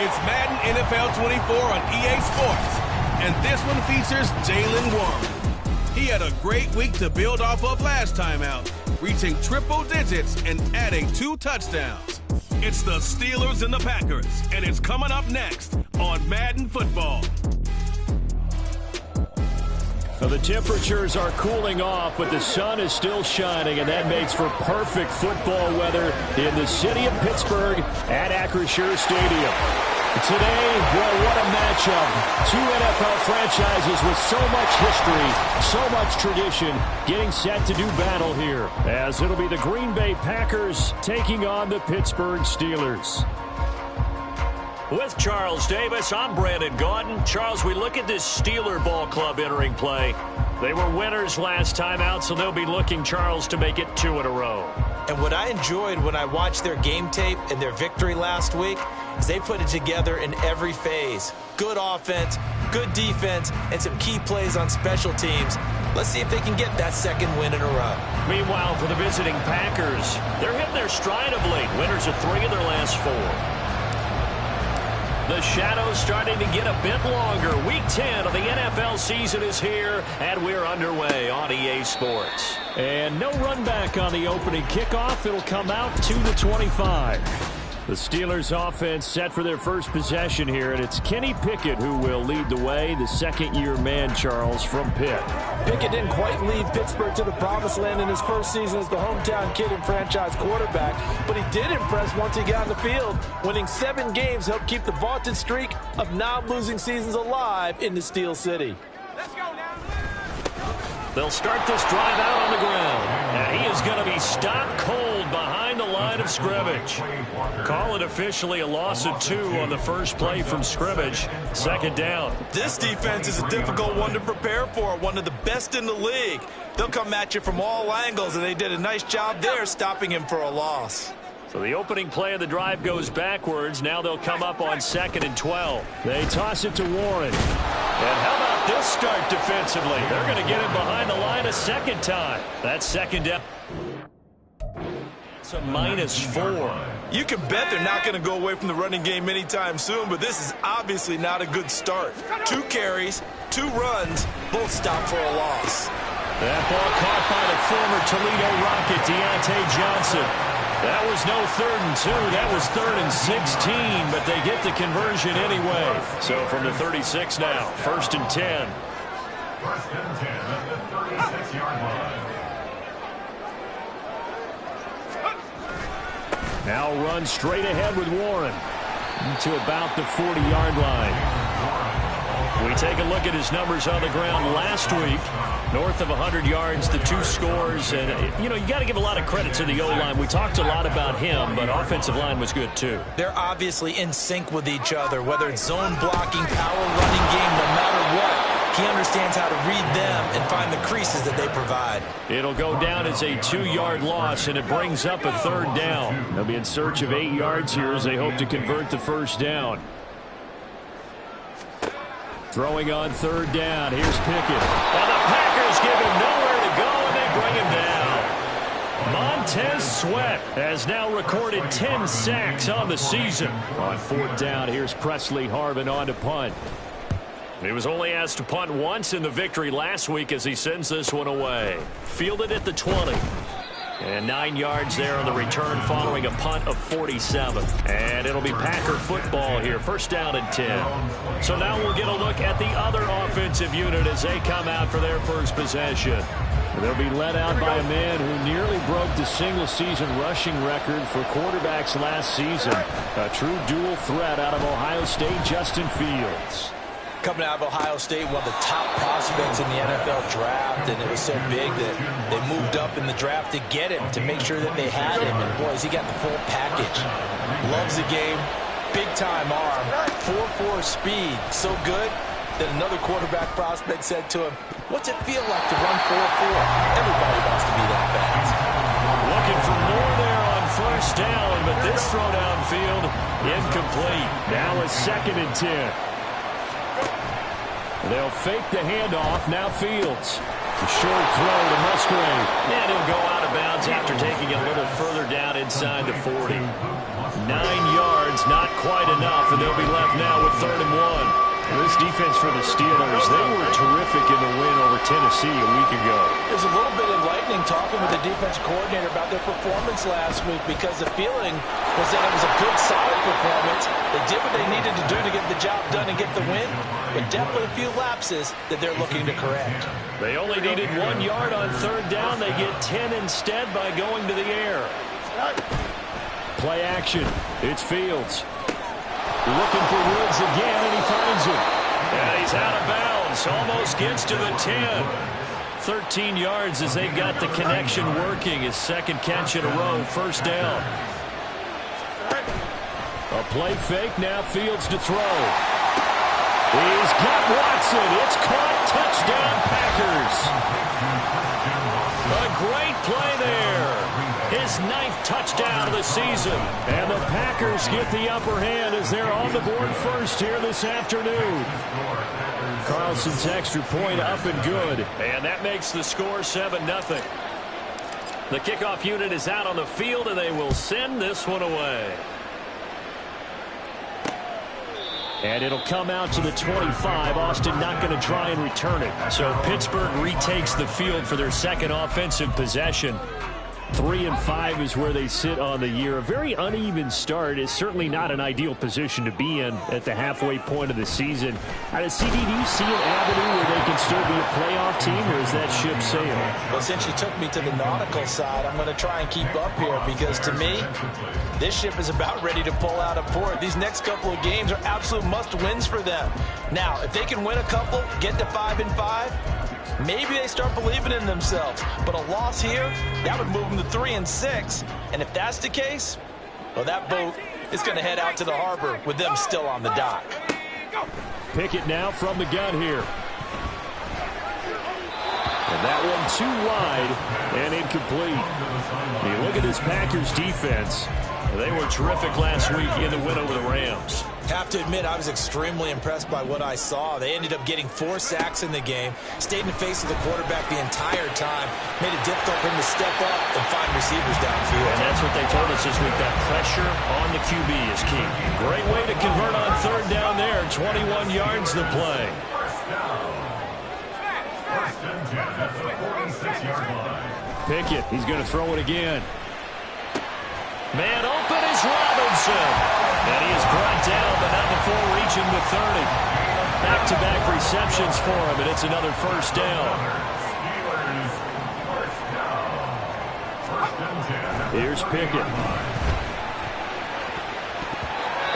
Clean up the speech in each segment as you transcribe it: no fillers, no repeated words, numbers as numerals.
It's Madden NFL 24 on EA Sports, and this one features Jalen Warren. He had a great week to build off of last time out, reaching triple digits and adding 2 touchdowns. It's the Steelers and the Packers, and it's coming up next on Madden Football. Well, the temperatures are cooling off, but the sun is still shining, and that makes for perfect football weather in the city of Pittsburgh at Acrisure Stadium. Today, well, what a matchup. 2 NFL franchises with so much history, so much tradition, getting set to do battle here, as it'll be the Green Bay Packers taking on the Pittsburgh Steelers. With Charles Davis, I'm Brandon Gaudin. Charles, we look at this Steeler ball club entering play. They were winners last time out, so they'll be looking, Charles, to make it 2 in a row. And what I enjoyed when I watched their game tape and their victory last week is they put it together in every phase. Good offense, good defense, and some key plays on special teams. Let's see if they can get that 2nd win in a row. Meanwhile, for the visiting Packers, they're hitting their stride of late. Winners of 3 of their last 4. The shadow's starting to get a bit longer. Week 10 of the NFL season is here, and we're underway on EA Sports. And no run back on the opening kickoff. It'll come out to the 25. The Steelers offense set for their first possession here, and it's Kenny Pickett who will lead the way, the second-year man, Charles, from Pitt. Pickett didn't quite lead Pittsburgh to the promised land in his first season as the hometown kid and franchise quarterback, but he did impress once he got on the field. Winning 7 games helped keep the vaunted streak of non-losing seasons alive in the Steel City. Let's go now. They'll start this drive out on the ground, and he is going to be stopped cold behind the line of scrimmage. Call it officially a loss of 2 on the first play from scrimmage. 2nd down. This defense is a difficult one to prepare for, one of the best in the league. They'll come at you from all angles, and they did a nice job there stopping him for a loss. So the opening play of the drive goes backwards. Now they'll come up on 2nd and 12. They toss it to Warren. And how about this start defensively? They're going to get him behind the line a 2nd time. That's 2nd down. It's a -4. You can bet they're not going to go away from the running game anytime soon, but this is obviously not a good start. 2 carries, 2 runs, both stopped for a loss. That ball caught by the former Toledo Rocket, Deontay Johnson. That was no 3rd and 2. That was 3rd and 16, but they get the conversion anyway. So from the 36 now, 1st and 10. 1st and 10 at the 36-yard line. Now run straight ahead with Warren to about the 40-yard line. We take a look at his numbers on the ground last week. North of 100 yards, the 2 scores. And, you know, you got to give a lot of credit to the O-line. We talked a lot about him, but offensive line was good, too. They're obviously in sync with each other, whether it's zone blocking, power running game, no matter what. He understands how to read them and find the creases that they provide. It'll go down as a 2-yard loss, and it brings up a 3rd down. They'll be in search of 8 yards here as they hope to convert the 1st down. Throwing on 3rd down. Here's Pickett. And the Packers give him nowhere to go, and they bring him down. Montez Sweat has now recorded 10 sacks on the season. On 4th down, here's Presley Harvin on to punt. He was only asked to punt once in the victory last week as he sends this one away. Fielded at the 20. And 9 yards there on the return following a punt of 47. And it'll be Packer football here. 1st down and 10. So now we'll get a look at the other offensive unit as they come out for their first possession. They'll be led out by a man who nearly broke the single-season rushing record for quarterbacks last season. A true dual threat out of Ohio State, Justin Fields. Coming out of Ohio State, one of the top prospects in the NFL draft, and it was so big that they moved up in the draft to get him, to make sure that they had him. And, boys, he got the full package. Loves the game, big-time arm, 4.4 speed, so good that another quarterback prospect said to him, "What's it feel like to run 4.4? Everybody wants to be that fast." Looking for more there on 1st down, but this throw downfield incomplete. Now a 2nd and 10. They'll fake the handoff. Now Fields. A short throw to Musgrave. And he'll go out of bounds after taking a little further down inside the 40. 9 yards yards, not quite enough, and they'll be left now with 3rd and 1. This defense for the Steelers, they were terrific in the win over Tennessee a week ago. It was a little bit enlightening talking with the defense coordinator about their performance last week, because the feeling was that it was a good, solid performance. They did what they needed to do to get the job done and get the win, but definitely a few lapses that they're looking to correct. They only needed 1 yard on 3rd down. They get 10 instead by going to the air. Play action. It's Fields. Looking for Woods again, and he finds him. And he's out of bounds. Almost gets to the 10. 13 yards as they've got the connection working. His 2nd catch in a row. 1st down. A play fake. Now Fields to throw. He's got Watson. It's caught. Touchdown, Packers. A great play there. His 9th touchdown of the season. And the Packers get the upper hand as they're on the board first here this afternoon. Carlson's extra point up and good. And that makes the score 7-0. The kickoff unit is out on the field, and they will send this one away. And it'll come out to the 25. Austin not going to try and return it. So Pittsburgh retakes the field for their 2nd offensive possession. 3-5 is where they sit on the year. A very uneven start is certainly not an ideal position to be in at the halfway point of the season. CD, do you see an avenue where they can still be a playoff team, or is that ship sailing? Well, since you took me to the nautical side, I'm going to try and keep up here, because to me, this ship is about ready to pull out of port. These next couple of games are absolute must-wins for them. Now, if they can win a couple, get to 5-5, maybe they start believing in themselves. But a loss here, that would move them to 3-6. And if that's the case, well, that boat is going to head out to the harbor with them still on the dock. Pickett now from the gun here. And that one too wide and incomplete. You look at this Packers defense. They were terrific last week in the win over the Rams. Have to admit, I was extremely impressed by what I saw. They ended up getting 4 sacks in the game, stayed in the face of the quarterback the entire time, made it difficult for him to step up and find receivers downfield. And that's what they told us this week, that pressure on the QB is key. Great way to convert on 3rd down there. 21 yards the play. First and 10 at the 46-yard line. Pickett, he's going to throw it again. Man open is Robinson. And he is brought down, but not before reaching the 30. Back-to-back receptions for him, and it's another 1st down. Here's Pickett.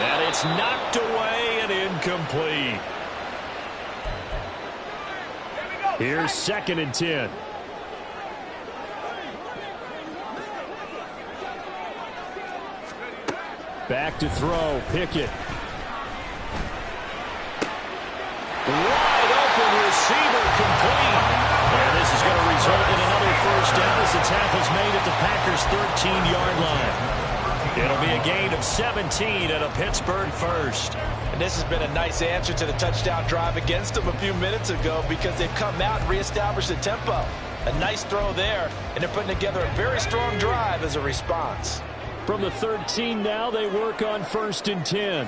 And it's knocked away and incomplete. Here's 2nd and 10. Back to throw, Pickett. Wide open receiver, complete. And this is going to result in another 1st down as the tackle's made at the Packers' 13-yard line. It'll be a gain of 17 and a Pittsburgh 1st. And this has been a nice answer to the touchdown drive against them a few minutes ago, because they've come out and reestablished the tempo. A nice throw there, and they're putting together a very strong drive as a response. From the 13 now, they work on 1st and 10.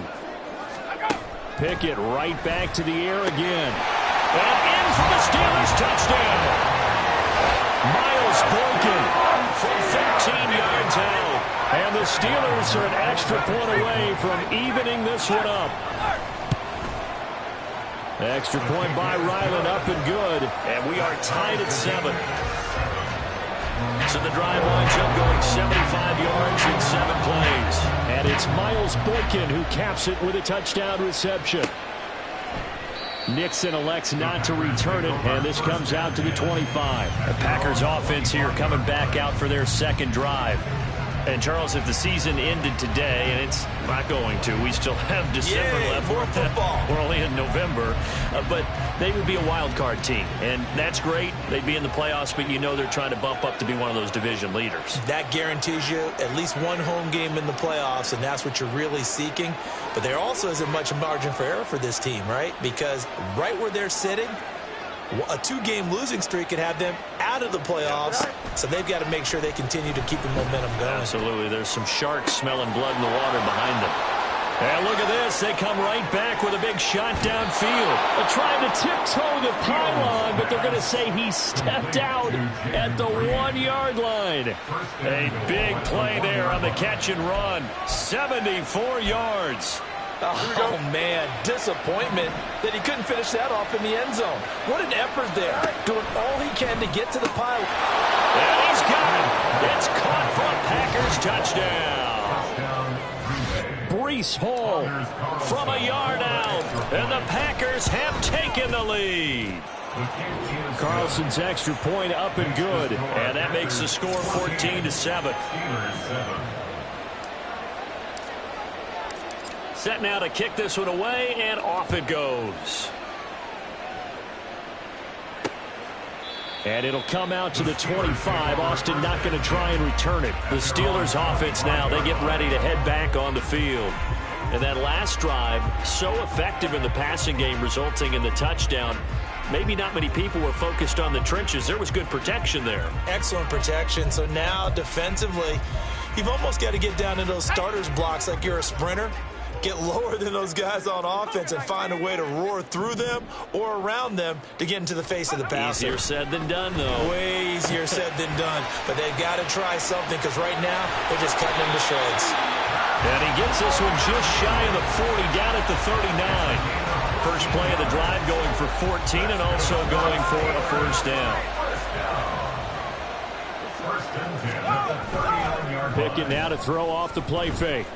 Pickett right back to the air again. And in for the Steelers touchdown. Miles Boykin from 13 yards out. And the Steelers are an extra point away from evening this one up. Extra point by Ryland, up and good. And we are tied at 7. So the drive winds up going 75 yards in 7 plays. And it's Miles Boykin who caps it with a touchdown reception. Nixon elects not to return it, and this comes out to the 25. The Packers offense here coming back out for their 2nd drive. And, Charles, if the season ended today, and it's not going to, we still have December left. More football. We're only in November. But they would be a wild card team, and that's great. They'd be in the playoffs, but you know they're trying to bump up to be one of those division leaders. That guarantees you at least one home game in the playoffs, and that's what you're really seeking. But there also isn't much margin for error for this team, right? Because right where they're sitting, a 2-game losing streak could have them out of the playoffs, so they've got to make sure they continue to keep the momentum going. Absolutely. There's some sharks smelling blood in the water behind them. And look at this. They come right back with a big shot downfield. They're trying to tiptoe the pylon, but they're going to say he stepped out at the 1-yard line. A big play there on the catch and run. 74 yards. Oh, man, disappointment that he couldn't finish that off in the end zone. What an effort there, doing all he can to get to the pile. And he's got it. It's caught for a Packers touchdown. Breece Hall from a yard out, and the Packers have taken the lead. Carlson's extra point up and good. And that makes the score 14-7. Set now to kick this one away, and off it goes. And it'll come out to the 25. Austin not going to try and return it. The Steelers offense now, they get ready to head back on the field. And that last drive, so effective in the passing game, resulting in the touchdown. Maybe not many people were focused on the trenches. There was good protection there. Excellent protection. So now defensively, you've almost got to get down into those starters blocks like you're a sprinter. Get lower than those guys on offense and find a way to roar through them or around them to get into the face of the passer. Easier said than done, though. Way easier said than done. But they've got to try something because right now they're just cutting them to shreds. And he gets this one just shy of the 40, down at the 39. First play of the drive going for 14 and also going for a first down. Pickett now to throw off the play fake.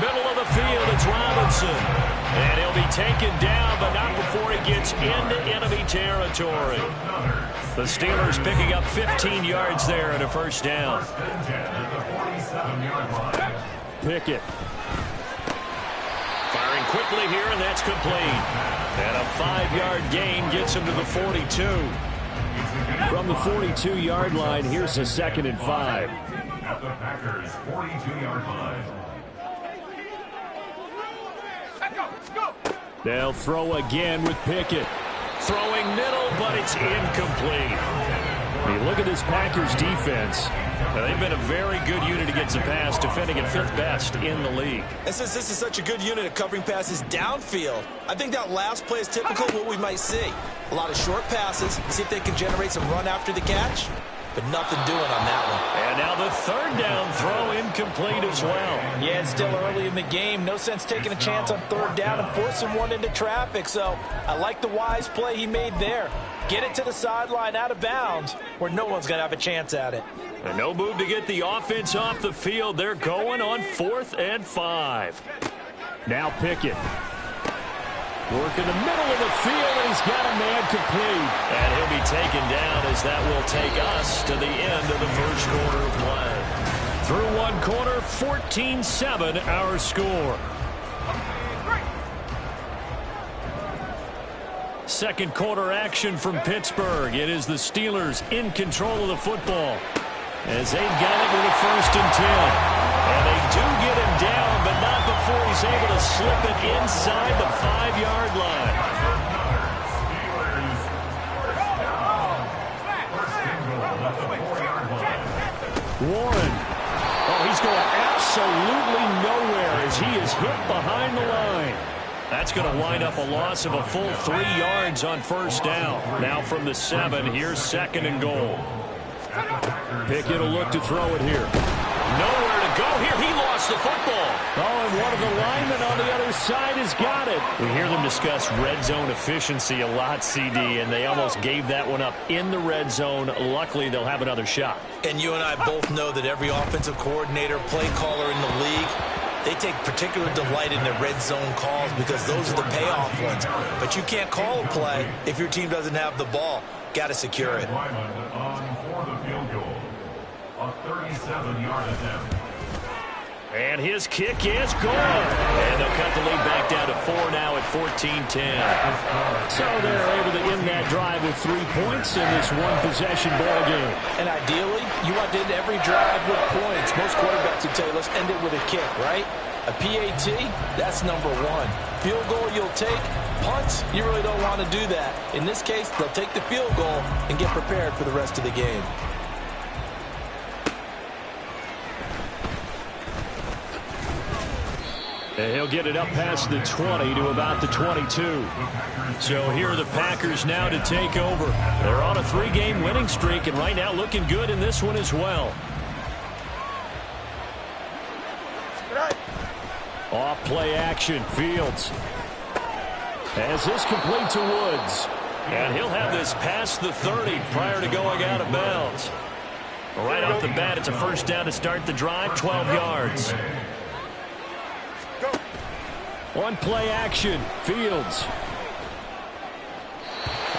Middle of the field, it's Robinson. And he'll be taken down, but not before he gets into enemy territory. The Steelers picking up 15 yards there and a first down. Pickett. Firing quickly here, and that's complete. And a 5-yard gain gets him to the 42. From the 42-yard line, here's a 2nd and 5. At the Packers' 42-yard line. They'll throw again with Pickett. Throwing middle, but it's incomplete. I mean, look at this Packers defense. Now, they've been a very good unit against the pass, defending at 5th best in the league. And since this is such a good unit at covering passes downfield, I think that last play is typical of what we might see. A lot of short passes, see if they can generate some run after the catch, but nothing doing on that one. And now the 3rd down throw incomplete as well. Yeah, it's still early in the game. No sense taking a chance on 3rd down and forcing one into traffic. So I like the wise play he made there. Get it to the sideline out of bounds where no one's going to have a chance at it. And no move to get the offense off the field. They're going on 4th and 5. Now Pickett. Work in the middle of the field, and he's got a man complete. And he'll be taken down as that will take us to the end of the first quarter of play. Through one quarter, 14-7 our score. Second quarter action from Pittsburgh. It is the Steelers in control of the football as they've got it with a 1st and 10. And they do get him down, but not before he's able to slip it inside the 5-yard line. Warren. Oh, he's going absolutely nowhere as he is hit behind the line. That's going to wind up a loss of a full 3 yards on first down. Now from the 7, here's 2nd and goal. Pickett will look to throw it here. Nowhere to go here. He lost the football. Oh, and one of the linemen on the other side has got it. We hear them discuss red zone efficiency a lot, CD, and they almost gave that one up in the red zone. Luckily, they'll have another shot. And you and I both know that every offensive coordinator, play caller in the league, they take particular delight in their red zone calls because those are the payoff ones. But you can't call a play if your team doesn't have the ball. Got to secure it. And his kick is good. And they'll cut the lead back down to 4 now at 14-10. So they're able to end that drive with 3 points in this one-possession ball game. And ideally, you want to end every drive with points. Most quarterbacks would tell you, let's end it with a kick, right? A PAT, that's number 1. Field goal you'll take. Punts, you really don't want to do that. In this case, they'll take the field goal and get prepared for the rest of the game. And he'll get it up past the 20 to about the 22. So here are the Packers now to take over. They're on a 3-game winning streak, and right now looking good in this one as well. Off play action, Fields. As this complete to Woods. And he'll have this past the 30 prior to going out of bounds. Right off the bat, it's a first down to start the drive, 12 yards. On play action, Fields.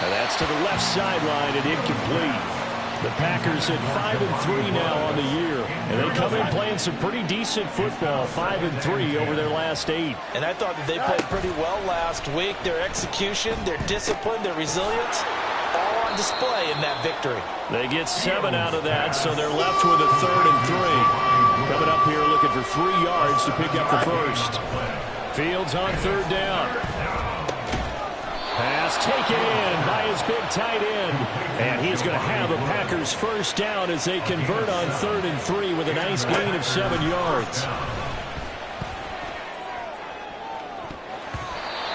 And that's to the left sideline and incomplete. The Packers at 5-3 now on the year. And they come in playing some pretty decent football, 5-3 over their last 8. And I thought that they played pretty well last week. Their execution, their discipline, their resilience, all on display in that victory. They get 7 out of that, so they're left with a 3rd and 3. Coming up here looking for 3 yards to pick up the first. Fields on 3rd down. Pass taken in by his big tight end. And he's going to have a Packers first down as they convert on 3rd and 3 with a nice gain of 7 yards.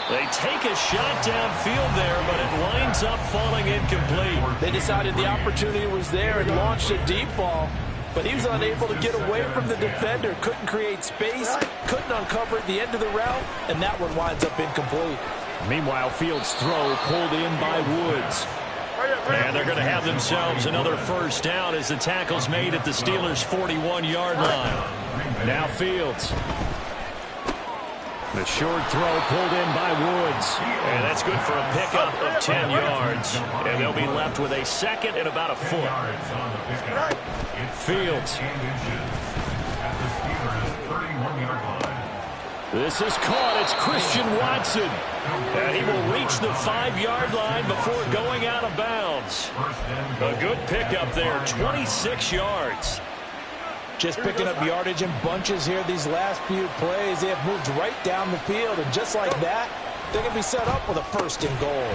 They take a shot downfield there, but it winds up falling incomplete. They decided the opportunity was there and launched a deep ball, but he was unable to get away from the defender, couldn't create space, couldn't uncover at the end of the route, and that one winds up incomplete. Meanwhile, Fields' throw pulled in by Woods. And they're going to have themselves another first down as the tackle's made at the Steelers' 41-yard line. Now Fields. The short throw pulled in by Woods. And that's good for a pickup of 10 yards. And they'll be left with a 2nd and about a foot. Fields. This is caught. It's Christian Watson. And he will reach the 5-yard line before going out of bounds. A good pickup there, 26 yards. Just picking up yardage in bunches here these last few plays. They have moved right down the field, and just like that, they're going to be set up with a 1st and goal.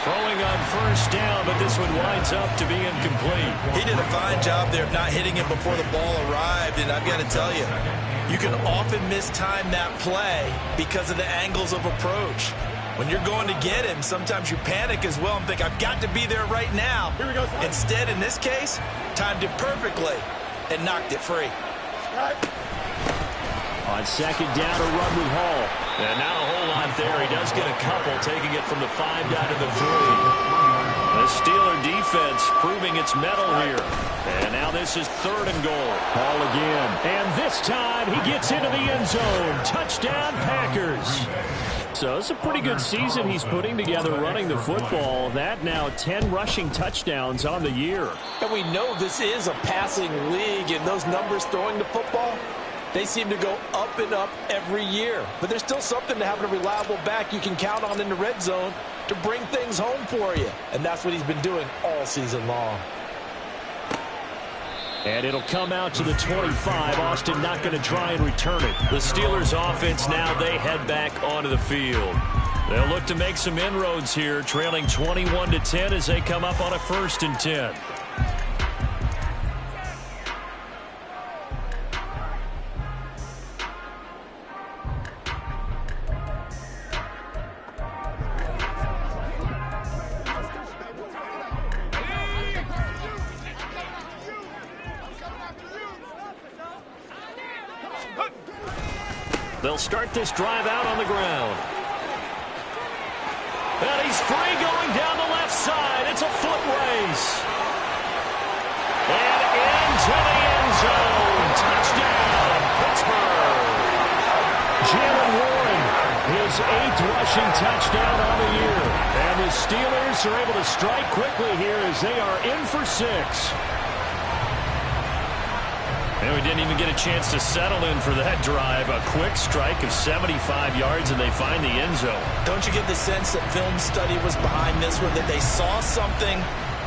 Throwing on first down, but this one winds up to be incomplete. He did a fine job there of not hitting him before the ball arrived, and I've got to tell you, you can often mistime that play because of the angles of approach. When you're going to get him, sometimes you panic as well and think, I've got to be there right now. Instead, in this case, timed it perfectly and knocked it free. On 2nd down, a run with Hall. And not a whole lot there. He does get a couple, taking it from the 5 down to the 3. The Steeler defense proving its mettle here. And now this is 3rd and goal. Hall again. And this time he gets into the end zone. Touchdown, Packers. So it's a pretty good season he's putting together running the football. That now 10 rushing touchdowns on the year. And we know this is a passing league, and those numbers throwing the football, they seem to go up and up every year. But there's still something to having a reliable back you can count on in the red zone to bring things home for you. And that's what he's been doing all season long. And it'll come out to the 25. Austin not going to try and return it. The Steelers offense now, they head back onto the field. They'll look to make some inroads here, trailing 21-10 as they come up on a 1st and 10. They'll start this drive out on the ground. And he's free going down the left side. It's a foot race. And into the end zone. Touchdown, Pittsburgh. Jalen Warren, his 8th rushing touchdown on the year. And the Steelers are able to strike quickly here as they are in for 6. And we didn't even get a chance to settle in for that drive. A quick strike of 75 yards, and they find the end zone. Don't you get the sense that film study was behind this one, that they saw something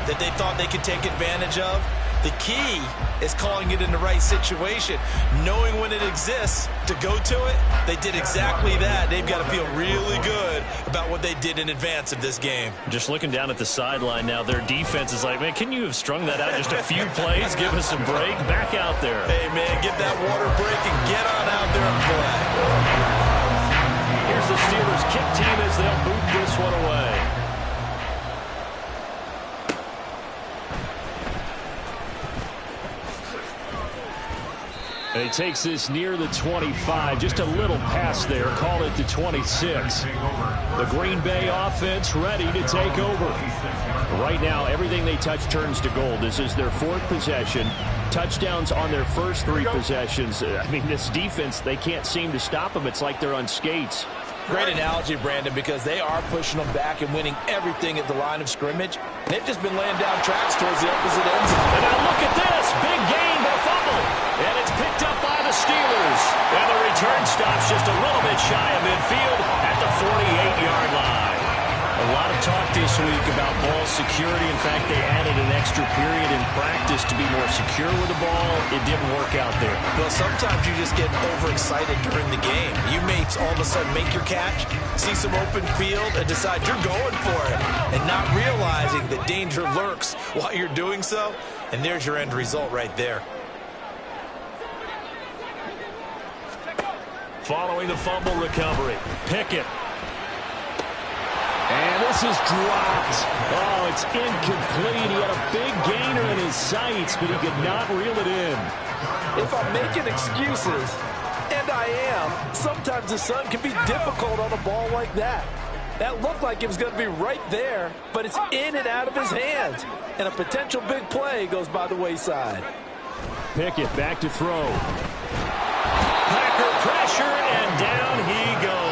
that they thought they could take advantage of? The key is calling it in the right situation, knowing when it exists to go to it. They did exactly that. They've got to feel really good about what they did in advance of this game. Just looking down at the sideline now, their defense is like, man, can you have strung that out just a few plays? Give us a break. Back out there. Hey, man, get that water break and get on out there and play. Here's the Steelers kick team as they'll boot this one away. And he takes this near the 25. Just a little pass there. Call it the 26. The Green Bay offense ready to take over. Right now, everything they touch turns to gold. This is their fourth possession. Touchdowns on their first three possessions. I mean, this defense, they can't seem to stop them. It's like they're on skates. Great analogy, Brandon, because they are pushing them back and winning everything at the line of scrimmage. They've just been laying down tracks towards the opposite end zone. And now look at this. Big gain, but a fumble. And it's picked up by the Steelers. And the return stops just a little bit shy of midfield at the 48-yard line. A lot of talk this week about ball security. In fact, they added an extra period in practice to be more secure with the ball. It didn't work out there. Well, sometimes you just get overexcited during the game. You may all of a sudden make your catch, see some open field, and decide you're going for it, and not realizing the danger lurks while you're doing so. And there's your end result right there. Following the fumble recovery, Pickett. And this is dropped. Oh, it's incomplete. He had a big gainer in his sights, but he could not reel it in. If I'm making excuses, and I am, sometimes the sun can be difficult on a ball like that. That looked like it was going to be right there, but it's in and out of his hands. And a potential big play goes by the wayside. Pickett back to throw. Packer pressure, and down he goes.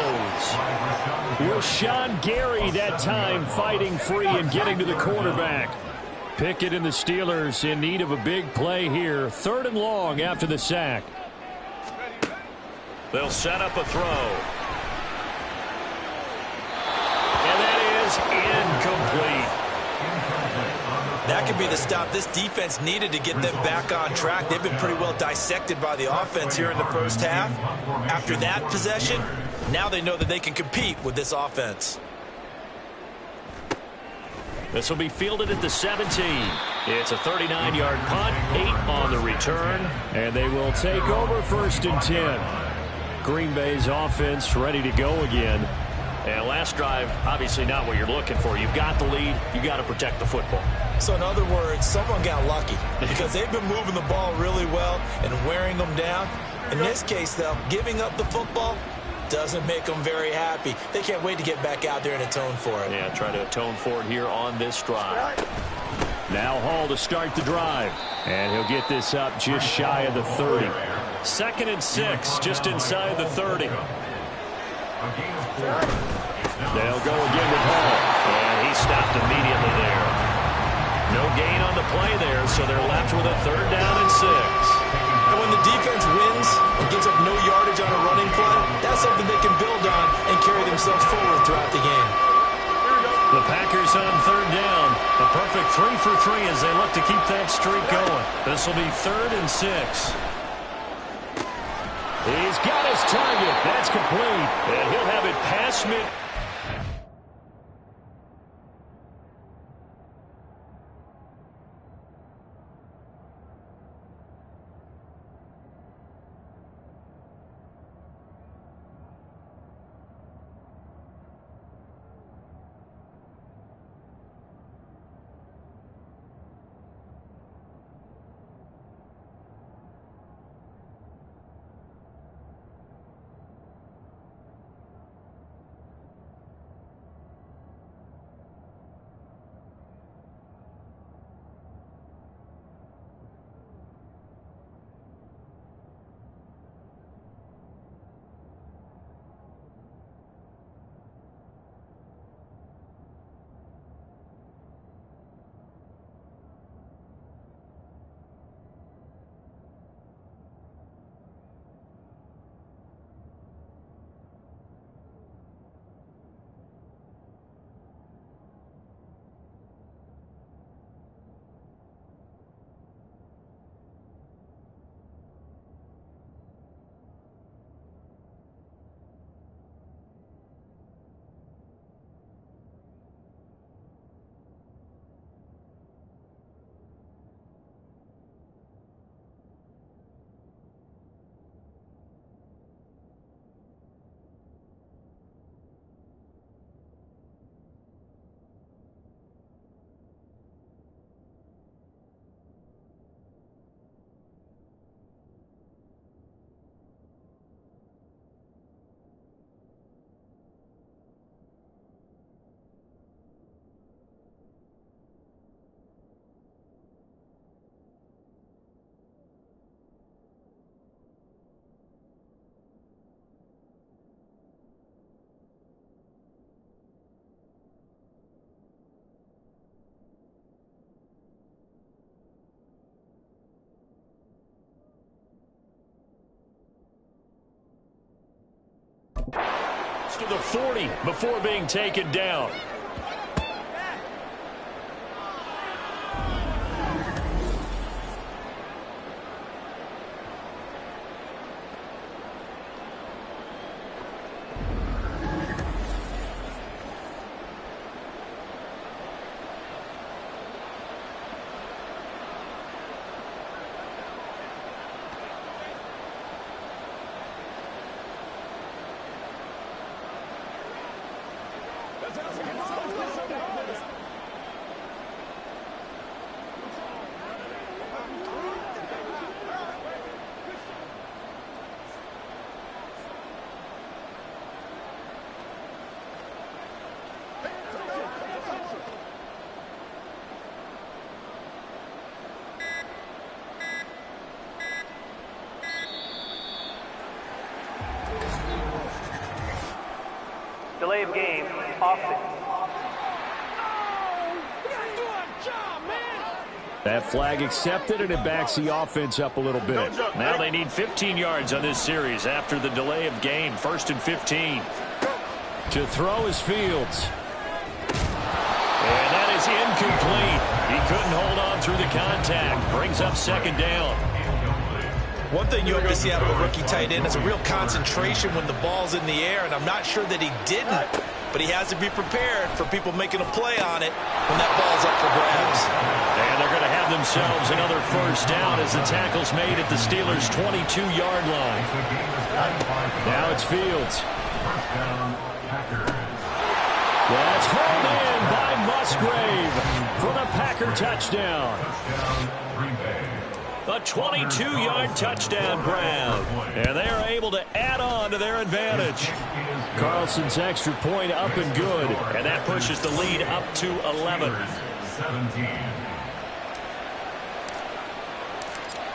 Rashawn Gary that time fighting free and getting to the quarterback. Pickett and the Steelers in need of a big play here. 3rd and long after the sack. They'll set up a throw. And that is incomplete. That could be the stop this defense needed to get them back on track. They've been pretty well dissected by the offense here in the first half. After that possession, now they know that they can compete with this offense. This will be fielded at the 17. It's a 39-yard punt, 8 on the return. And they will take over 1st and 10. Green Bay's offense ready to go again. And last drive, obviously not what you're looking for. You've got the lead. You've got to protect the football. So in other words, someone got lucky because they've been moving the ball really well and wearing them down. In this case, though, giving up the football doesn't make them very happy. They can't wait to get back out there and atone for it. Yeah, try to atone for it here on this drive. Now Hall to start the drive. And he'll get this up just shy of the 30. 2nd and 6, just inside the 30. They'll go again with Hall. And he stopped immediately there. No gain on the play there, so they're left with a 3rd down and 6. And when the defense wins and gives up no yardage on a running play, that's something they can build on and carry themselves forward throughout the game. The Packers on 3rd down. A perfect 3 for 3 as they look to keep that streak going. This will be 3rd and 6. He's got his target. That's complete. And he'll have it past mid. gets to the 40 before being taken down. Delay of game, offense. That flag accepted, and it backs the offense up a little bit. Now they need 15 yards on this series after the delay of game. 1st and 15. To throw is Fields. And that is incomplete. He couldn't hold on through the contact. Brings up 2nd down. One thing you hope to see out of a rookie tight end is a real concentration when the ball's in the air, and I'm not sure that he didn't, but he has to be prepared for people making a play on it when that ball's up for grabs. And they're going to have themselves another 1st down as the tackle's made at the Steelers' 22-yard line. Now it's Fields. That's hauled in by Musgrave for the Packer touchdown. A 22-yard touchdown grab. And they are able to add on to their advantage. Carlson's extra point up and good. And that pushes the lead up to 11.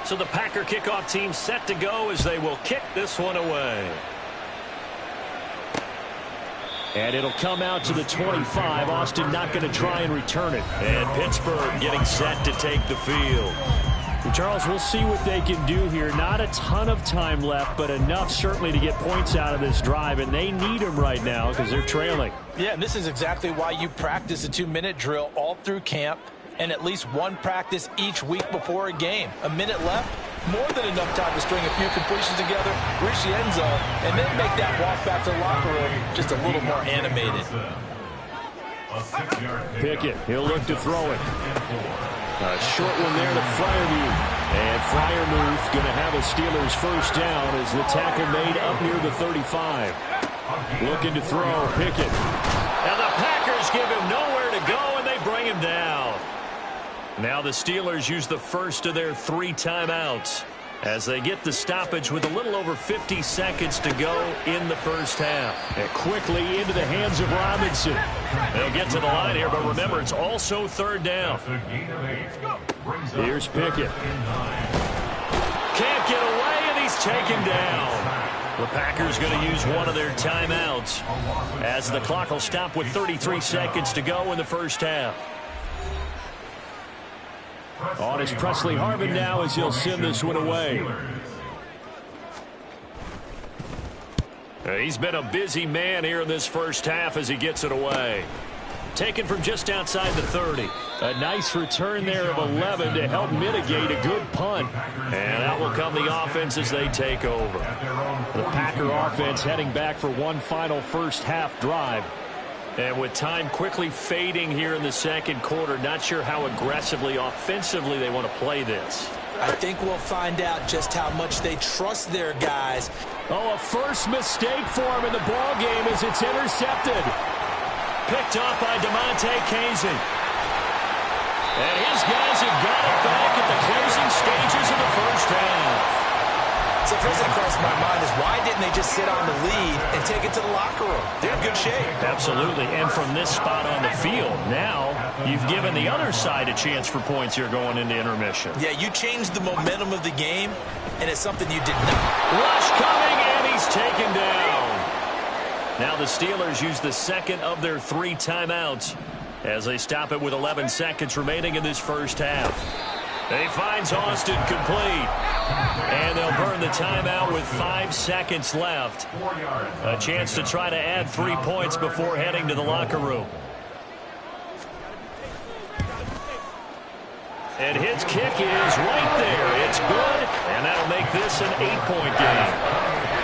So the Packer kickoff team set to go as they will kick this one away. And it'll come out to the 25. Austin not going to try and return it. And Pittsburgh getting set to take the field. Charles, we'll see what they can do here. Not a ton of time left, but enough certainly to get points out of this drive, and they need them right now because they're trailing. Yeah, and this is exactly why you practice a 2-minute drill all through camp and at least one practice each week before a game. A minute left, more than enough time to string a few completions together, reach the end zone, and then make that walk back to the locker room just a little more animated. Pickett, he'll look to throw it. A short one there to Freiermuth. And Freiermuth going to have a Steelers 1st down as the tackle made up near the 35. Looking to throw, Pickett. And the Packers give him nowhere to go, and they bring him down. Now the Steelers use the first of their 3 timeouts as they get the stoppage with a little over 50 seconds to go in the 1st half. And quickly into the hands of Robinson. They'll get to the line here, but remember, it's also 3rd down. Here's Pickett. Can't get away, and he's taken down. The Packers going to use one of their timeouts as the clock will stop with 33 seconds to go in the 1st half. On is Presley Harvin now as he'll send this one away. He's been a busy man here in this 1st half as he gets it away. Taken from just outside the 30. A nice return there of 11 to help mitigate a good punt. And out will come the offense as they take over. The Packer offense heading back for one final 1st half drive. And with time quickly fading here in the 2nd quarter, not sure how aggressively, offensively they want to play this. I think we'll find out just how much they trust their guys. Oh, a first mistake for him in the ball game as it's intercepted. Picked off by DeMonte Kazin. And his guys have got it back at the closing stages of the 1st half. So first thing crossed my mind is why didn't they just sit on the lead and take it to the locker room? They're in good shape. Absolutely. And from this spot on the field, now you've given the other side a chance for points here going into intermission. Yeah, you changed the momentum of the game, and it's something you did not. Rush coming, and he's taken down. Now the Steelers use the 2nd of their 3 timeouts as they stop it with 11 seconds remaining in this 1st half. He finds Austin complete. And they'll burn the timeout with 5 seconds left. A chance to try to add 3 points before heading to the locker room. And his kick is right there. It's good, and that'll make this an 8-point game.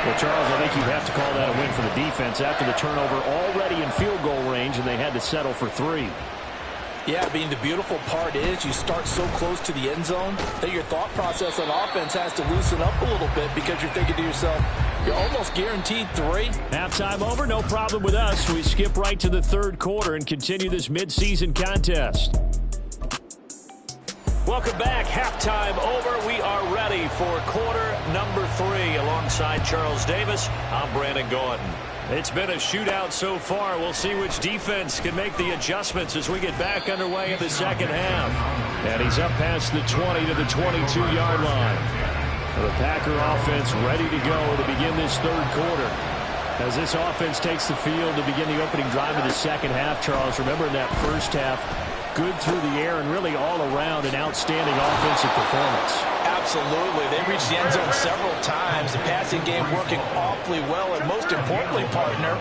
Well, Charles, I think you have to call that a win for the defense after the turnover already in field goal range, and they had to settle for 3. Yeah, the beautiful part is you start so close to the end zone that your thought process on offense has to loosen up a little bit because you're thinking to yourself, you're almost guaranteed 3. Halftime over, no problem with us. We skip right to the third quarter and continue this midseason contest. Welcome back. Halftime over. We are ready for quarter number 3. Alongside Charles Davis, I'm Brandon Gaudin. It's been a shootout so far. We'll see which defense can make the adjustments as we get back underway in the second half. And he's up past the 20 to the 22-yard line. The Packer offense ready to go to begin this third quarter. As this offense takes the field to begin the opening drive of the second half, Charles, remember in that first half, good through the air and really all around an outstanding offensive performance. Absolutely. They reached the end zone several times. The passing game working awfully well, and most importantly, partner.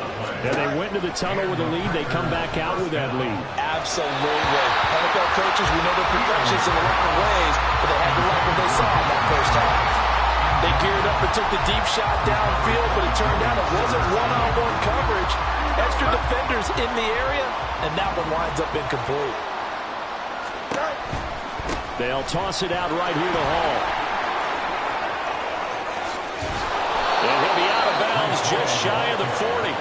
And they went into the tunnel with a lead. They come back out with that lead. Absolutely. NFL coaches, we know they're perfectionists in a lot of ways, but they had to like what they saw in that first half. They geared up and took the deep shot downfield, but it turned out it wasn't one-on-one coverage. Extra defenders in the area, and that one winds up incomplete. They'll toss it out right here to Hall. And he'll be out of bounds just shy of the 40.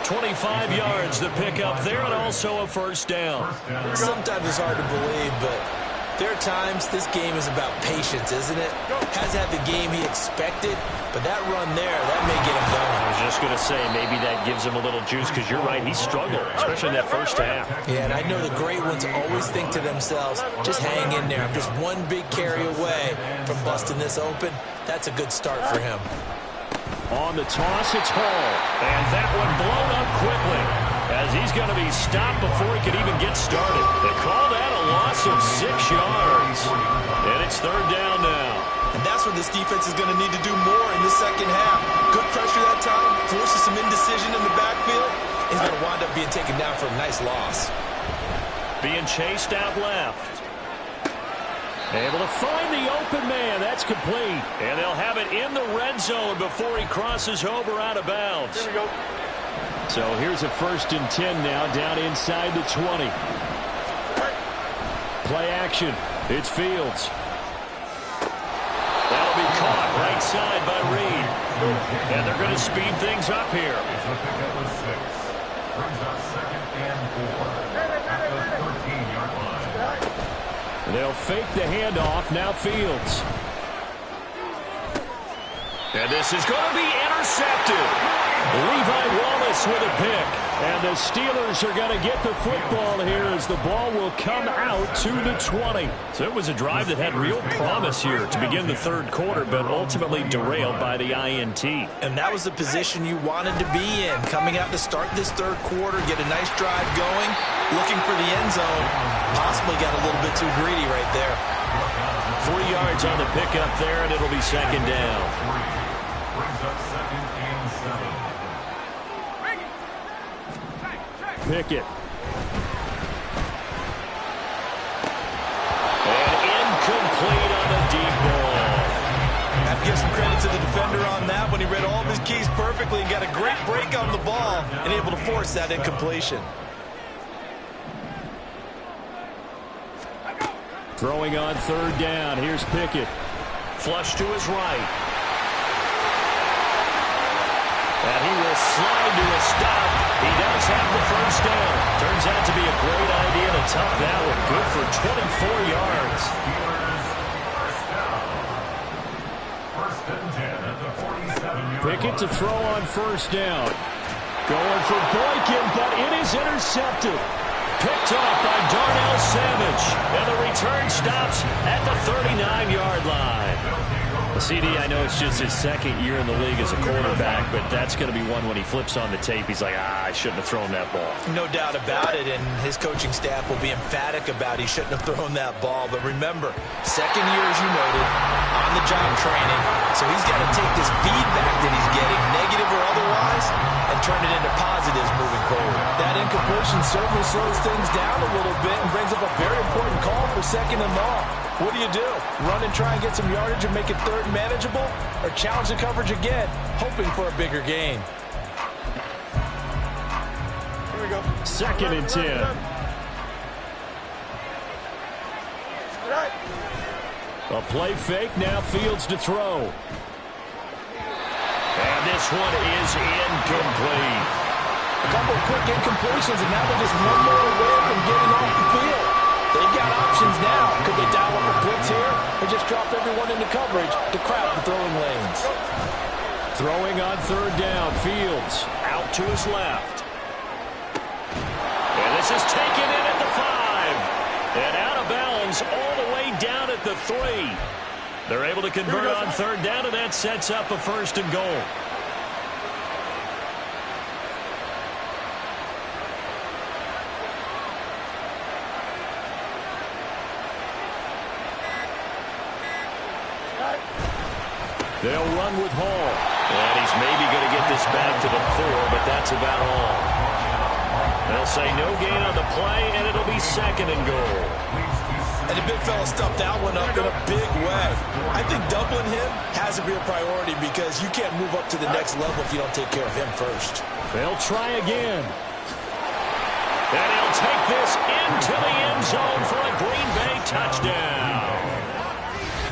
25 yards the pickup there, and also a first down. Sometimes it's hard to believe, but there are times this game is about patience, isn't it? Hasn't had the game he expected, but that run there, that may get him going. I was just going to say, maybe that gives him a little juice, because you're right, he struggled, especially in that first half. Yeah, and I know the great ones always think to themselves, just hang in there. I'm just one big carry away from busting this open. That's a good start for him. On the toss, it's Hall. And that one blown up quickly, as he's going to be stopped before he could even get started. They call that a loss of 6 yards. And it's third down now. And that's what this defense is going to need to do more in the second half. Good pressure that time, forces some indecision in the backfield. He's going to wind up being taken down for a nice loss. Being chased out left. Able to find the open man. That's complete. And they'll have it in the red zone before he crosses over out of bounds. Here we go. So here's a 1st and 10 now down inside the 20. Play action. It's Fields. That'll be caught right side by Reed. And they're going to speed things up here. They'll fake the handoff. Now Fields. And this is going to be intercepted. Levi Wallace with a pick. And the Steelers are going to get the football here as the ball will come out to the 20. So it was a drive that had real promise here to begin the third quarter, but ultimately derailed by the INT. And that was the position you wanted to be in. Coming out to start this third quarter, get a nice drive going, looking for the end zone. Possibly got a little bit too greedy right there. 3 yards on the pickup there, and it'll be second down. Pickett. And incomplete on the deep ball. Have to give some credit to the defender on that when he read all of his keys perfectly and got a great break on the ball and able to force that incompletion. Throwing on third down. Here's Pickett. Flush to his right. And he will slide to a stop. He does have the first down. Turns out to be a great idea to tuck that one. Good for 24 yards. Pickett to throw on first down. Going for Boykin, but it is intercepted. Picked off by Darnell Savage. And the return stops at the 39-yard line. CD, I know it's just his second year in the league as a quarterback, but that's going to be one when he flips on the tape. He's like, I shouldn't have thrown that ball. No doubt about it, and his coaching staff will be emphatic about he shouldn't have thrown that ball. But remember, second year, as you noted, on-the-job training, so he's got to take this feedback that he's getting, negative or otherwise, and turn it into positives moving forward. That incompletion certainly slows things down a little bit and brings up a very important call for second and long. What do? Run and try and get some yardage and make it third and manageable, or challenge the coverage again, hoping for a bigger gain? Here we go. Second and 10. Right. A play fake, now Fields to throw. And this one is incomplete. A couple of quick incompletions, and now they're just one more away from getting off the field. They've got options now. Could they dial up a blitz here or just drop everyone into coverage to crowd the throwing lanes? Throwing on third down, Fields Out to his left. And this is taken in at the 5. And out of bounds all the way down at the 3. They're able to convert on third down, and that sets up a first and goal. They'll run with Hall. And he's maybe going to get this back to the 4, but that's about all. They'll say no gain on the play, and it'll be second and goal. And the big fella stuffed that one up in a big way. I think doubling him has to be a priority because you can't move up to the next level if you don't take care of him first. They'll try again. And he'll take this into the end zone for a Green Bay touchdown.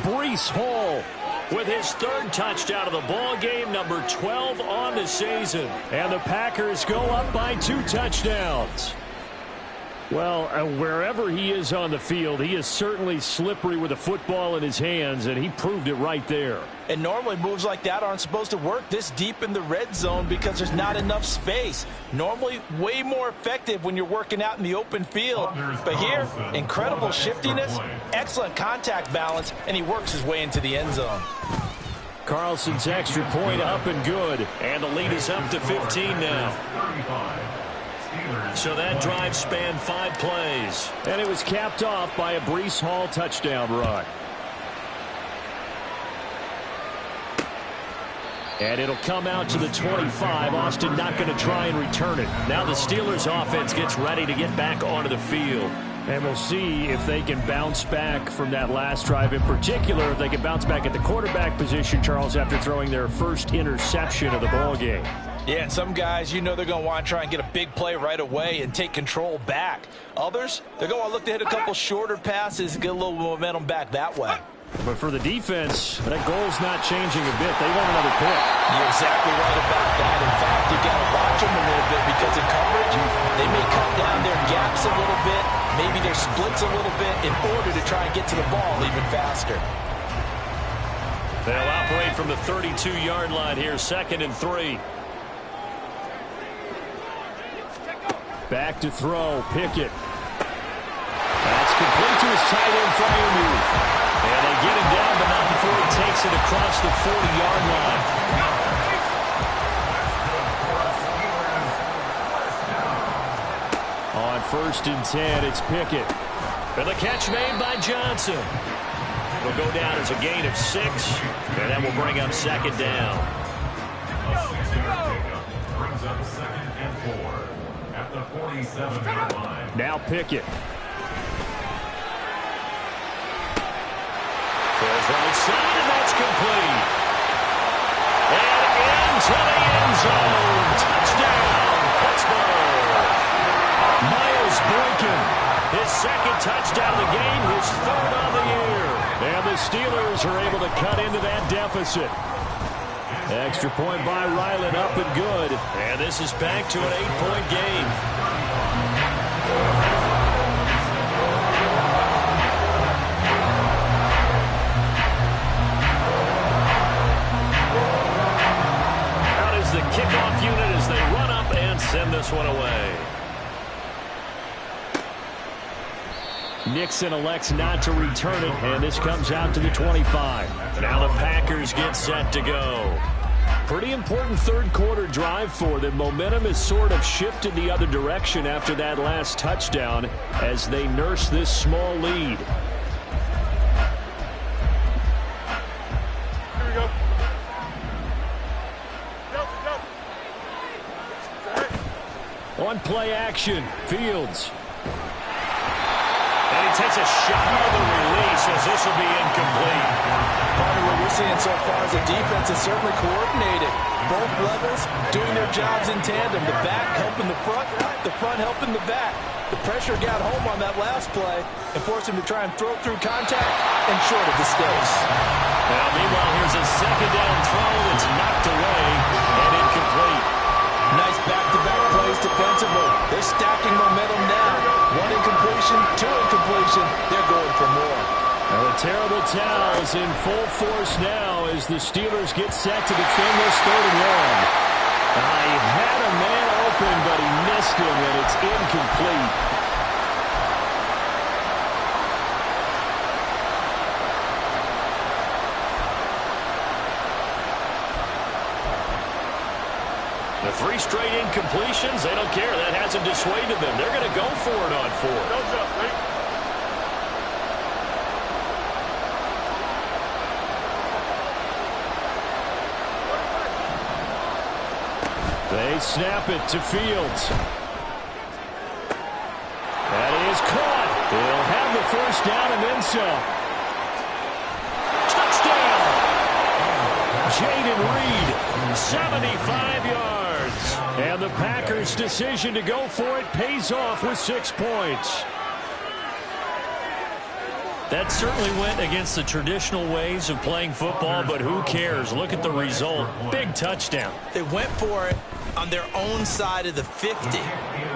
Breece Hall with his third touchdown of the ball game, number 12 on the season. And the Packers go up by 2 touchdowns. Well, wherever he is on the field, he is certainly slippery with a football in his hands, and he proved it right there. And normally moves like that aren't supposed to work this deep in the red zone because there's not enough space. Normally way more effective when you're working out in the open field. But here, incredible shiftiness, excellent contact balance, and he works his way into the end zone. Carlson's extra point up and good. And the lead is up to 15 now. So that drive spanned 5 plays. And it was capped off by a Breece Hall touchdown run. And it'll come out to the 25. Austin not going to try and return it. Now the Steelers offense gets ready to get back onto the field. And we'll see if they can bounce back from that last drive. In particular, if they can bounce back at the quarterback position, Charles, after throwing their first interception of the ball game. Yeah, and some guys, you know they're going to want to try and get a big play right away and take control back. Others, they're going to look to hit a couple shorter passes and get a little momentum back that way. But for the defense, that goal's not changing a bit. They want another pick. You're exactly right about that. In fact, you've got to watch them a little bit because in coverage, they may cut down their gaps a little bit, maybe their splits a little bit in order to try and get to the ball even faster. They'll operate from the 32-yard line here, 2nd and 3. Back to throw, Pickett. That's complete to his tight end, Freiermuth. And they get him down, but not before he takes it across the 40-yard line. On 1st and 10, it's Pickett. And the catch made by Johnson. Will go down as a gain of 6, and that will bring up 2nd down. Brings up 2nd and 4 at the 47-yard line. Now Pickett. Throws right side, and that's complete. And into the end zone. Touchdown, Pittsburgh. Miles Boykin. His 2nd touchdown of the game, his 3rd of the year. And the Steelers are able to cut into that deficit. Extra point by Ryland, up and good. And this is back to an 8-point game. Out is the kickoff unit as they run up and send this one away. Nixon elects not to return it, and this comes out to the 25. Now the Packers get set to go. Pretty important third quarter drive for them. Momentum has sort of shifted the other direction after that last touchdown as they nurse this small lead. On play action, Fields. And he takes a shot on the release as this will be incomplete. Part of what we're seeing so far is the defense is certainly coordinated. Both levels doing their jobs in tandem. The back helping the front helping the back. The pressure got home on that last play and forced him to try and throw through contact and short of the stakes. Well, meanwhile, here's a second down throw that's knocked away and incomplete. Nice back-to-back plays defensively. They're stacking momentum now. One incompletion, two incompletion. They're going for more. Well, the terrible towels in full force now as the Steelers get set to defend this 3rd and 1. He had a man open, but he missed him, and it's incomplete. The 3 straight incompletions, they don't care. That hasn't dissuaded them. They're going to go for it on 4th. They snap it to Fields. That is caught. He'll have the first down and then some. Touchdown! Jaden Reed, 75 yards. And the Packers' decision to go for it pays off with 6 points. That certainly went against the traditional ways of playing football, but who cares? Look at the result. Big touchdown. They went for it on their own side of the 50.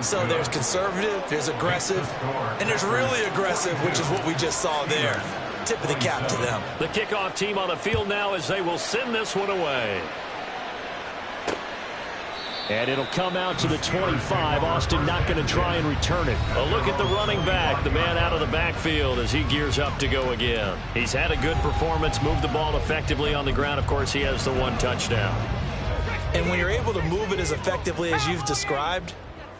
So there's conservative, there's aggressive, and there's really aggressive, which is what we just saw there. Tip of the cap to them. The kickoff team on the field now as they will send this one away. And it'll come out to the 25. Austin not going to try and return it. A look at the running back, the man out of the backfield as he gears up to go again. He's had a good performance, moved the ball effectively on the ground. Of course, he has the 1 touchdown. And when you're able to move it as effectively as you've described,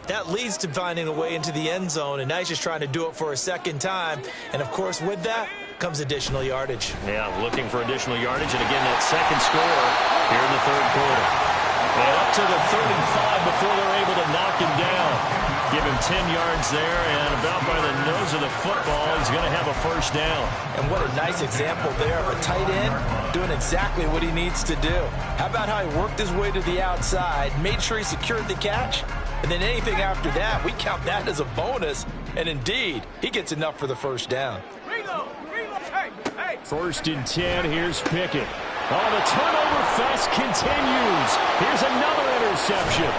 that leads to finding a way into the end zone, and now he's just trying to do it for a second time. And, of course, with that comes additional yardage. Yeah, looking for additional yardage, and again, that second score here in the 3rd quarter. And up to the 35 before they're able to knock him down. Give him 10 yards there, and about by the nose of the football, he's going to have a first down. And what a nice example there of a tight end doing exactly what he needs to do. How about how he worked his way to the outside, made sure he secured the catch, and then anything after that, we count that as a bonus. And indeed, he gets enough for the first down. First and 10, here's Pickett. Oh, the turnover fest continues. Here's another interception.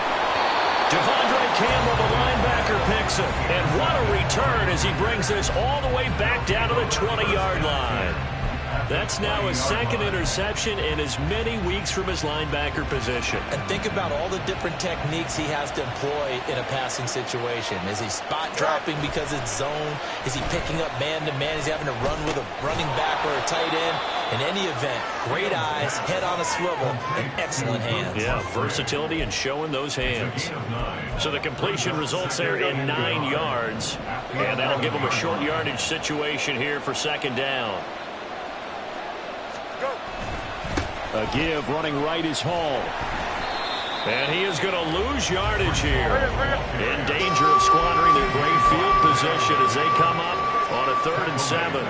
Devondre Campbell, the linebacker, picks it. And what a return as he brings this all the way back down to the 20-yard line. That's now his 2nd interception in as many weeks from his linebacker position. And think about all the different techniques he has to employ in a passing situation. Is he spot dropping because it's zone? Is he picking up man-to-man? Is he having to run with a running back or a tight end? In any event, great eyes, head on a swivel, and excellent hands. Yeah, versatility and showing those hands. So the completion results there in 9 yards. And that'll give him a short yardage situation here for 2nd down. A give running right is Hall. And he is going to lose yardage here. In danger of squandering their great field position as they come up on a 3rd and 7.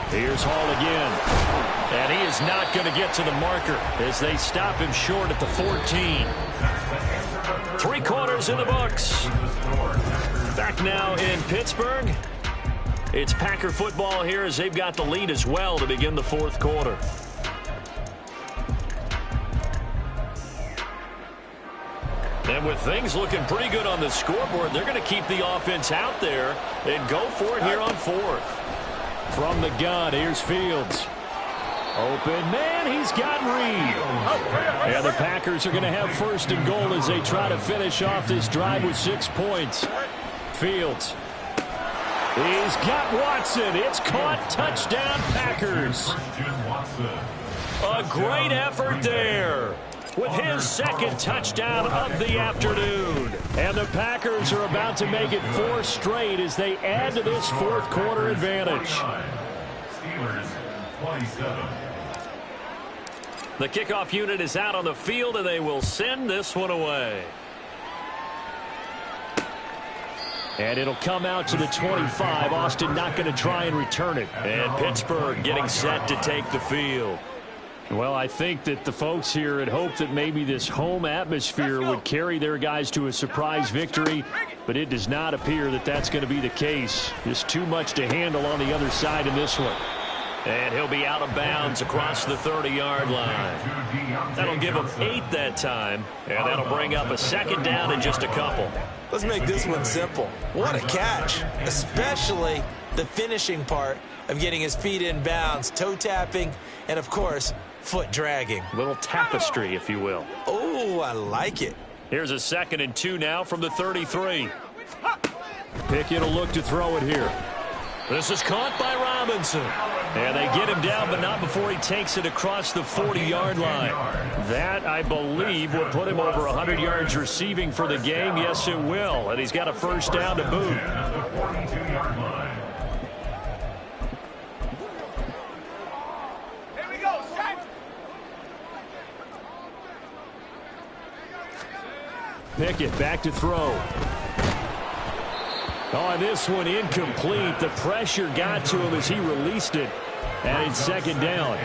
Here's Hall again. And he is not going to get to the marker as they stop him short at the 14. 3 quarters in the books. Back now in Pittsburgh. It's Packer football here as they've got the lead as well to begin the 4th quarter. And with things looking pretty good on the scoreboard, they're going to keep the offense out there and go for it here on 4th. From the gun, here's Fields. Open man, he's got Reed. And the Packers are going to have first and goal as they try to finish off this drive with 6 points. Fields. He's got Watson. It's caught. Touchdown, Packers. A great effort there with his second touchdown of the afternoon. And the Packers are about to make it 4 straight as they add to this fourth quarter advantage. Steelers 27. The kickoff unit is out on the field, and they will send this one away. And it'll come out to the 25. Austin not going to try and return it. And Pittsburgh getting set to take the field. Well, I think that the folks here had hoped that maybe this home atmosphere would carry their guys to a surprise victory, but it does not appear that that's going to be the case. Just too much to handle on the other side in this one. And he'll be out of bounds across the 30-yard line. That'll give him 8 that time, and that'll bring up a second down in just a couple. Let's make this one simple. What a catch, especially the finishing part of getting his feet in bounds, toe tapping, and, of course, foot dragging. A little tapestry, if you will. Oh, I like it. Here's a 2nd and 2 now from the 33. Pickett will look to throw it here. This is caught by Robinson. And they get him down, but not before he takes it across the 40-yard line. That, I believe, will put him over 100 yards receiving for the game. Yes, it will. And he's got a first down to boot. Here we go, set. Pickett back to throw. Oh, this one incomplete. The pressure got to him as he released it. And it's second down.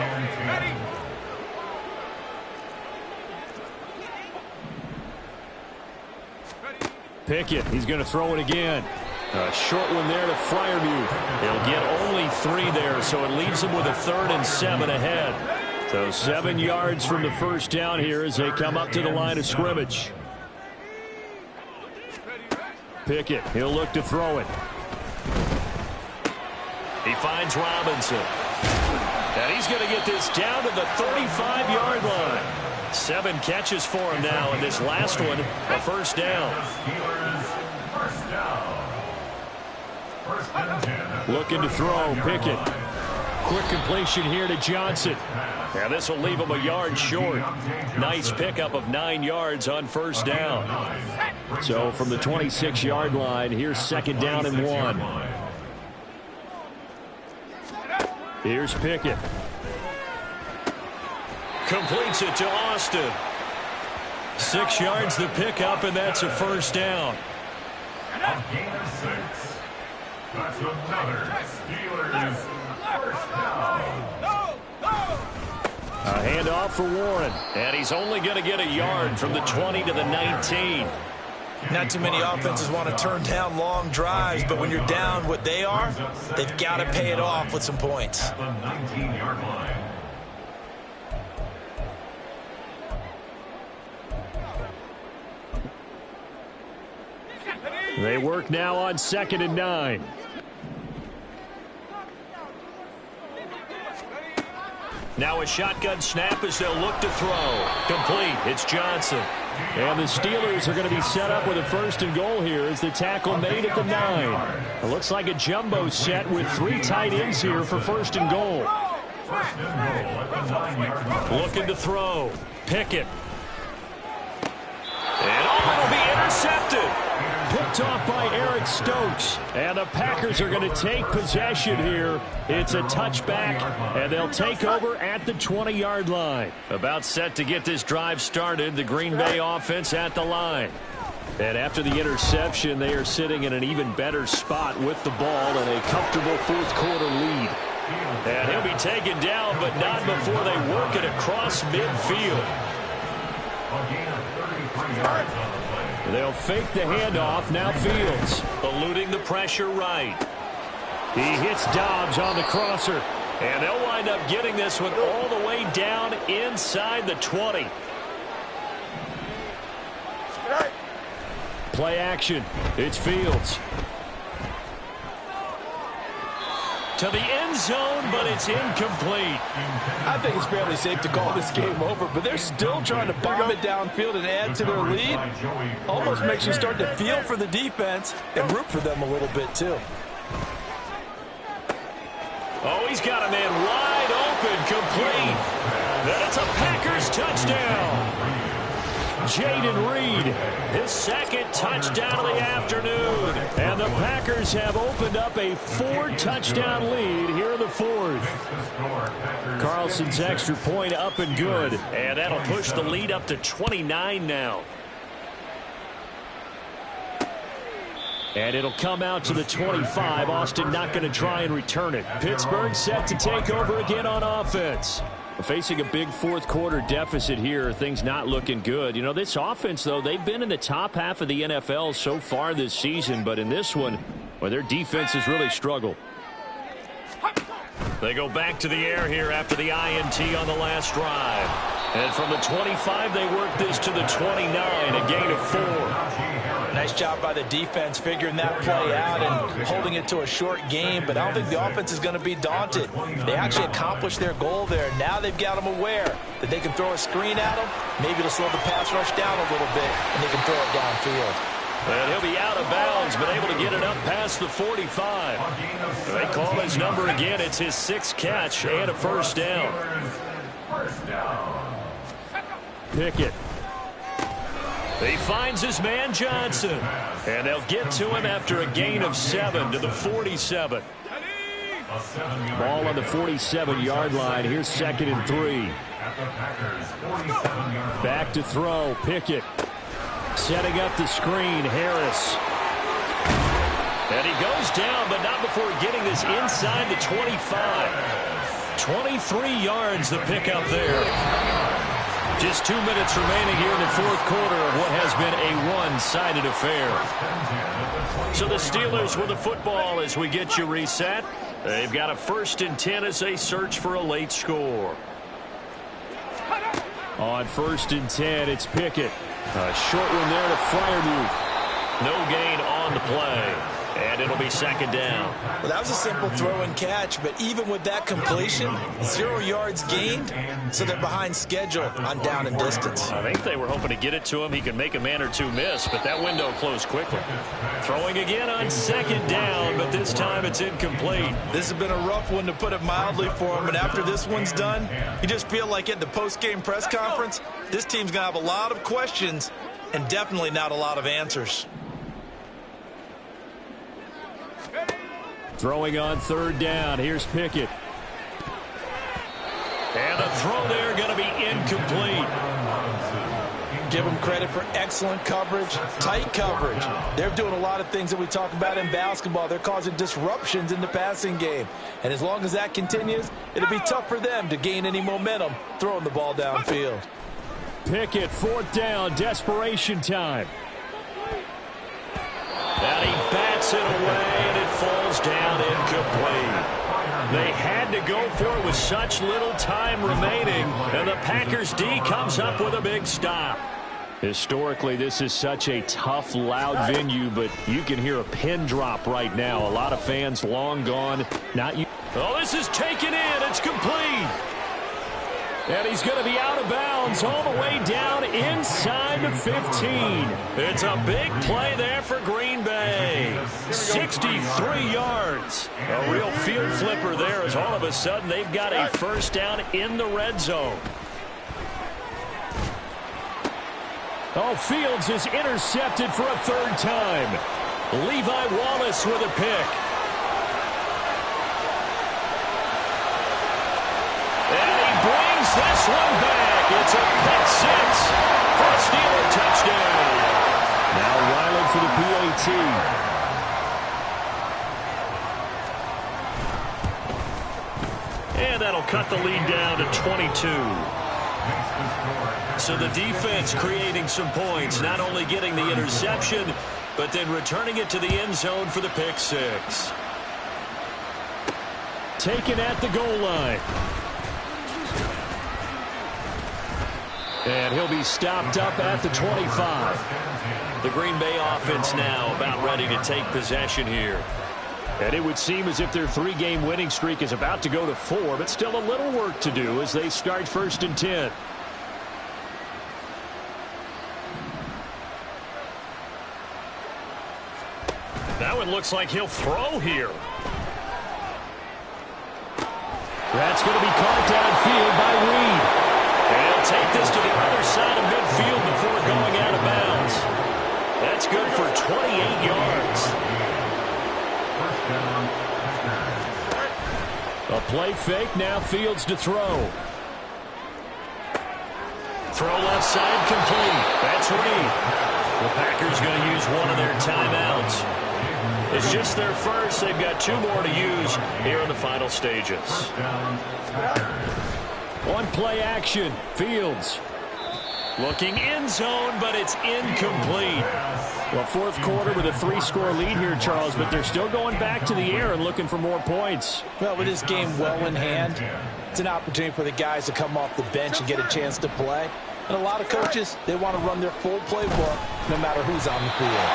Pickett, he's going to throw it again. A short one there to Freiermuth. He'll get only 3 there, so it leaves him with a 3rd and 7 ahead. So 7 yards from the first down here as they come up to the line of scrimmage. Pickett, he'll look to throw it. He finds Robinson. And he's going to get this down to the 35-yard line. 7 catches for him now, and this last one, a first down. Looking to throw, Pickett. Quick completion here to Johnson. And this will leave him a yard short. Nice pickup of 9 yards on first down. So from the 26-yard line, here's second down and 1. Here's Pickett. Completes it to Austin. 6 yards the pickup, and that's a first down. A gain of 6. That's another Steelers first down. A handoff for Warren. And he's only going to get a yard from the 20 to the 19. Not too many offenses want to turn down long drives, but when you're down what they are, they've got to pay it off with some points. At the 19-yard line. They work now on 2nd and 9. Now a shotgun snap as they'll look to throw. Complete. It's Johnson. And the Steelers are going to be set up with a first and goal here as the tackle made at the 9. It looks like a jumbo set with 3 tight ends here for first and goal. First and goal at the 9-yard line. Looking to throw. Pickett. And it'll be intercepted. Picked off by Eric Stokes. And the Packers are going to take possession here. It's a touchback, and they'll take over at the 20-yard line. About set to get this drive started, the Green Bay offense at the line. And after the interception, they are sitting in an even better spot with the ball and a comfortable fourth-quarter lead. And he'll be taken down, but not before they work it across midfield. A gain of 33 yards on the play. They'll fake the handoff. Now Fields. Eluding the pressure right. He hits Dobbs on the crosser. And they'll wind up getting this one all the way down inside the 20. Play action. It's Fields. to the end zone, but it's incomplete. I think it's fairly safe to call this game over, but they're still trying to bomb it downfield and add to their lead. Almost makes you start to feel for the defense and root for them a little bit, too. Oh, he's got a man wide open, complete. Then it's a Packers touchdown. Jaden Reed, his second touchdown of the afternoon. And the Packers have opened up a 4-touchdown lead here in the fourth. Carlson's extra point up and good. And that'll push the lead up to 29 now. And it'll come out to the 25. Austin not going to try and return it. Pittsburgh set to take over again on offense. Facing a big fourth quarter deficit here, things not looking good. You know, this offense, though, they've been in the top half of the NFL so far this season, but in this one, well, their defense has really struggled. They go back to the air here after the INT on the last drive. And from the 25, they work this to the 29, a gain of 4. Nice job by the defense figuring that play out and holding it to a short game, but I don't think the offense is going to be daunted. They actually accomplished their goal there. Now they've got them aware that they can throw a screen at them. Maybe it'll slow the pass rush down a little bit, and they can throw it downfield. And he'll be out of bounds, but able to get it up past the 45. They call his number again. It's his 6th catch and a first down. Pickett. He finds his man Johnson. And they'll get to him after a gain of 7 to the 47. Ball on the 47-yard line. Here's 2nd and 3. Back to throw. Pickett. Setting up the screen. Harris. And he goes down, but not before getting this inside the 25. 23 yards the pickup there. Just 2 minutes remaining here in the fourth quarter of what has been a one-sided affair. So the Steelers with the football as we get you reset. They've got a 1st and 10 as they search for a late score. On 1st and 10, it's Pickett. A short one there to Freiermuth. No gain on the play. And it'll be 2nd down. Well, that was a simple throw and catch, but even with that completion, 0 yards gained, so they're behind schedule on down and distance. I think they were hoping to get it to him. He could make a man or two miss, but that window closed quickly. Throwing again on 2nd down, but this time it's incomplete. This has been a rough one, to put it mildly, for him, and after this one's done, you just feel like at the post-game press conference, this team's going to have a lot of questions and definitely not a lot of answers. Throwing on 3rd down. Here's Pickett. And the throw there going to be incomplete. Give them credit for excellent coverage, tight coverage. They're doing a lot of things that we talk about in basketball. They're causing disruptions in the passing game. And as long as that continues, it'll be tough for them to gain any momentum throwing the ball downfield. Pickett, 4th down, desperation time. And he bats it away, and it falls down incomplete. They had to go for it with such little time remaining, and the Packers D comes up with a big stop. Historically, this is such a tough, loud venue, but you can hear a pin drop right now. A lot of fans long gone. Oh, this is taken in. It's complete. And he's going to be out of bounds all the way down inside the 15. It's a big play there for Green Bay. 63 yards. A real field flipper there, as all of a sudden they've got a first down in the red zone. Oh, Fields is intercepted for a 3rd time. Levi Wallace with a pick. This one back. It's a pick 6 for a Steeler touchdown. Now Ryland for the PAT. And that'll cut the lead down to 22. So the defense creating some points, not only getting the interception, but then returning it to the end zone for the pick 6. Taken at the goal line. And he'll be stopped up at the 25. The Green Bay offense now about ready to take possession here. And it would seem as if their 3-game winning streak is about to go to 4, but still a little work to do as they start 1st and 10. Now it looks like he'll throw here. That's going to be caught downfield by Reed. And he'll take this to the other side of midfield before going out of bounds. That's good for 28 yards. A play fake, now Fields to throw. Throw left side complete. That's Reed. The Packers going to use one of their timeouts. It's just their first. They've got 2 more to use here in the final stages. One play action. Fields. Looking end zone, but it's incomplete. Well, 4th quarter with a 3-score lead here, Charles, but they're still going back to the air and looking for more points. Well, with this game well in hand, it's an opportunity for the guys to come off the bench and get a chance to play. And a lot of coaches, they want to run their full playbook no matter who's on the field.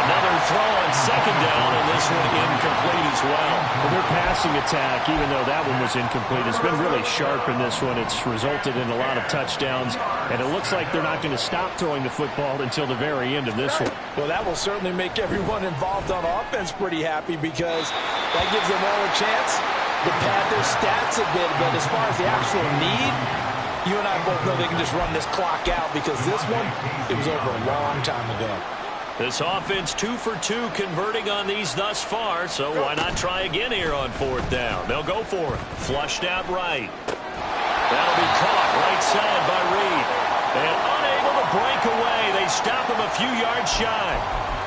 Another throw on 2nd down, and this one incomplete as well. Well, their passing attack, even though that one was incomplete, has been really sharp in this one. It's resulted in a lot of touchdowns, and it looks like they're not going to stop throwing the football until the very end of this one. Well, that will certainly make everyone involved on offense pretty happy because that gives them all a chance to pad their stats a bit. But as far as the actual need, you and I both know they can just run this clock out because this one, it was over a long time ago. This offense 2 for 2 converting on these thus far, so why not try again here on 4th down? They'll go for it. Flushed out right. That'll be caught right side by Reed. And unable to break away. They stop him a few yards shy.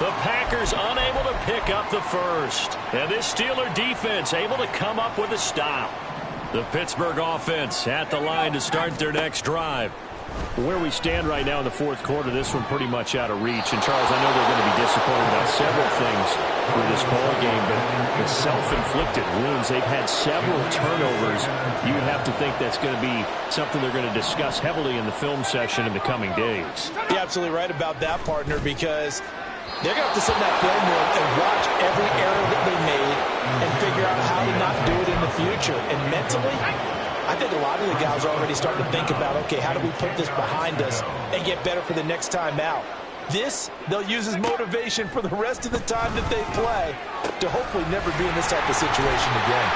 The Packers unable to pick up the first. And this Steeler defense able to come up with a stop. The Pittsburgh offense at the line to start their next drive. Where we stand right now in the 4th quarter, this one pretty much out of reach. And, Charles, I know they're going to be disappointed about several things with this ball game, but the self-inflicted wounds, they've had several turnovers. You would have to think that's going to be something they're going to discuss heavily in the film session in the coming days. You're absolutely right about that, partner, because they're going to have to sit in that film room and watch every error that they made and figure out how to not do it in the future. And mentally, I think a lot of the guys are already starting to think about, okay, how do we put this behind us and get better for the next time out? This, they'll use as motivation for the rest of the time that they play to hopefully never be in this type of situation again.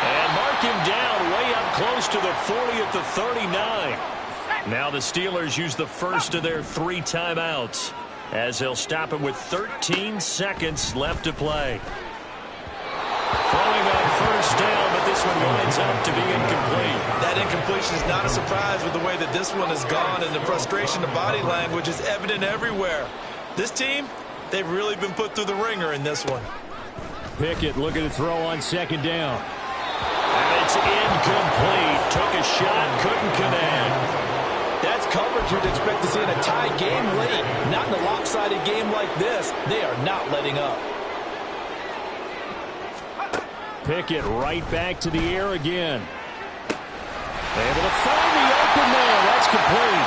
And mark him down way up close to the 40 at the 39. Now the Steelers use the first of their 3 timeouts as they'll stop him with 13 seconds left to play. Throwing on 1st down, but this one winds up to be incomplete. That incompletion is not a surprise with the way that this one has gone, and the frustration of body language is evident everywhere. This team, they've really been put through the ringer in this one. Pickett looking to throw on 2nd down. And it's incomplete. Took a shot, couldn't connect. That's coverage you'd expect to see in a tie game late. Not in a lopsided game like this. They are not letting up. Pickett right back to the air again. Able to find the open man. That's complete.